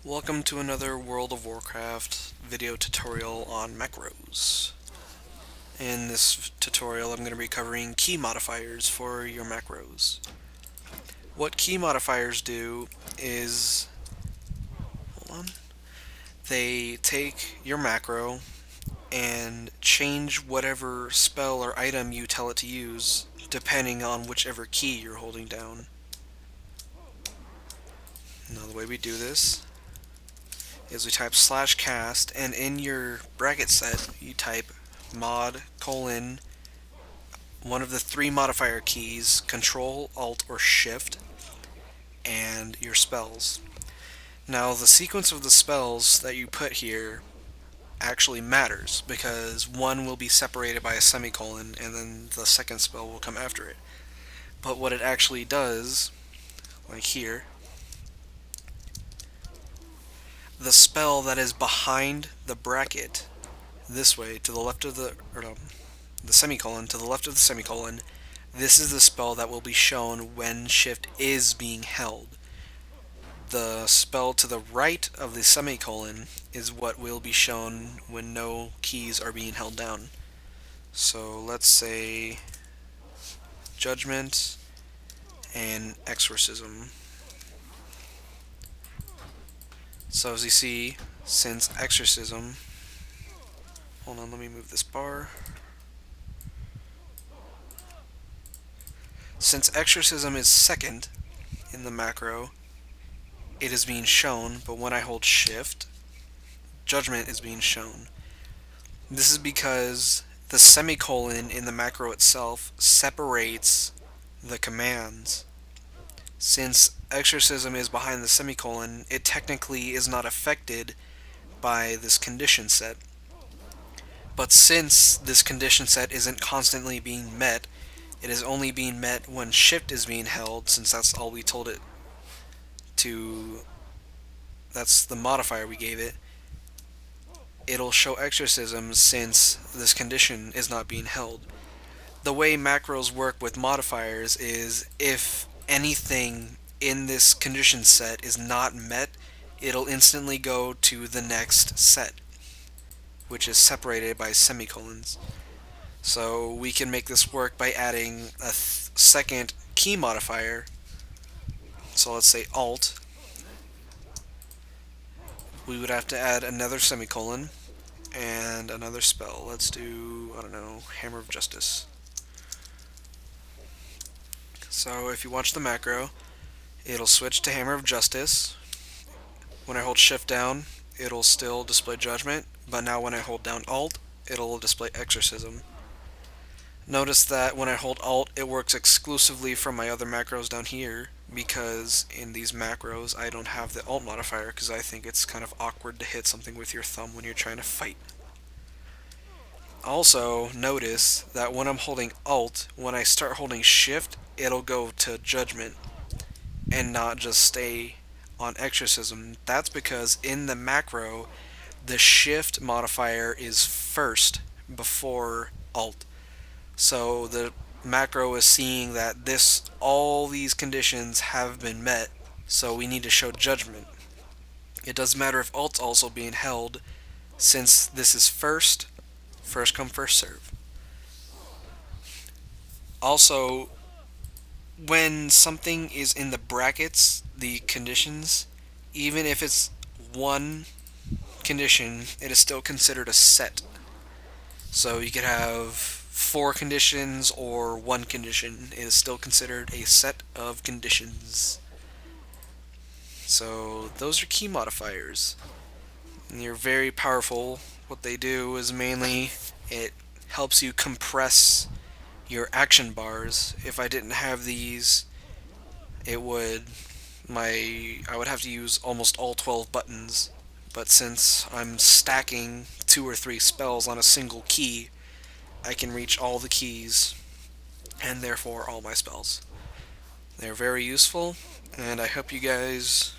Welcome to another World of Warcraft video tutorial on macros. In this tutorial I'm going to be covering key modifiers for your macros. What key modifiers do is, they take your macro and change whatever spell or item you tell it to use depending on whichever key you're holding down. Now the way we do this is we type /cast, and in your bracket set you type mod : one of the three modifier keys, Control, Alt, or Shift, and your spells. Now the sequence of the spells that you put here actually matters because one will be separated by a semicolon and then the second spell will come after it. But what it actually does, like here, the spell that is behind the bracket, this way, to the left of the semicolon, to the left of the semicolon, this is the spell that will be shown when shift is being held. The spell to the right of the semicolon is what will be shown when no keys are being held down. So let's say Judgment and Exorcism. So as you see, since Exorcism, hold on, let me move this bar. Since Exorcism is second in the macro, it is being shown, but when I hold Shift, Judgment is being shown. This is because the semicolon in the macro itself separates the commands. Since Exorcism is behind the semicolon, it technically is not affected by this condition set. But since this condition set isn't constantly being met, it is only being met when Shift is being held, since that's all we told it to, that's the modifier we gave it. It'll show Exorcism since this condition is not being held. The way macros work with modifiers is if anything in this condition set is not met, it'll instantly go to the next set, which is separated by semicolons. So we can make this work by adding a second key modifier. So let's say Alt. We would have to add another semicolon and another spell. Let's do, I don't know, Hammer of Justice. So if you watch the macro, it'll switch to Hammer of Justice. When I hold Shift down, it'll still display Judgment, but now when I hold down Alt, it'll display Exorcism. Notice that when I hold Alt, it works exclusively from my other macros down here, because in these macros I don't have the Alt modifier because I think it's kind of awkward to hit something with your thumb when you're trying to fight. Also, notice that when I'm holding Alt, when I start holding Shift, it'll go to Judgment and not just stay on Exorcism. That's because in the macro, the Shift modifier is first before Alt. So the macro is seeing that all these conditions have been met, so we need to show Judgment. It doesn't matter if Alt's also being held, since this is first come, first serve. Also, when something is in the brackets, the conditions, even if it's one condition, it is still considered a set. So you could have 4 conditions or 1 condition. It is still considered a set of conditions. So those are key modifiers. And they're very powerful. What they do is mainly it helps you compress your action bars. If I didn't have these, I would have to use almost all 12 buttons. But since I'm stacking 2 or 3 spells on a single key, I can reach all the keys and therefore all my spells. They're very useful, and I hope you guys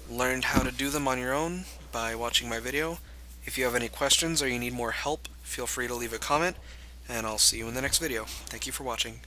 learned how to do them on your own by watching my video. If you have any questions or you need more help, feel free to leave a comment, and I'll see you in the next video. Thank you for watching.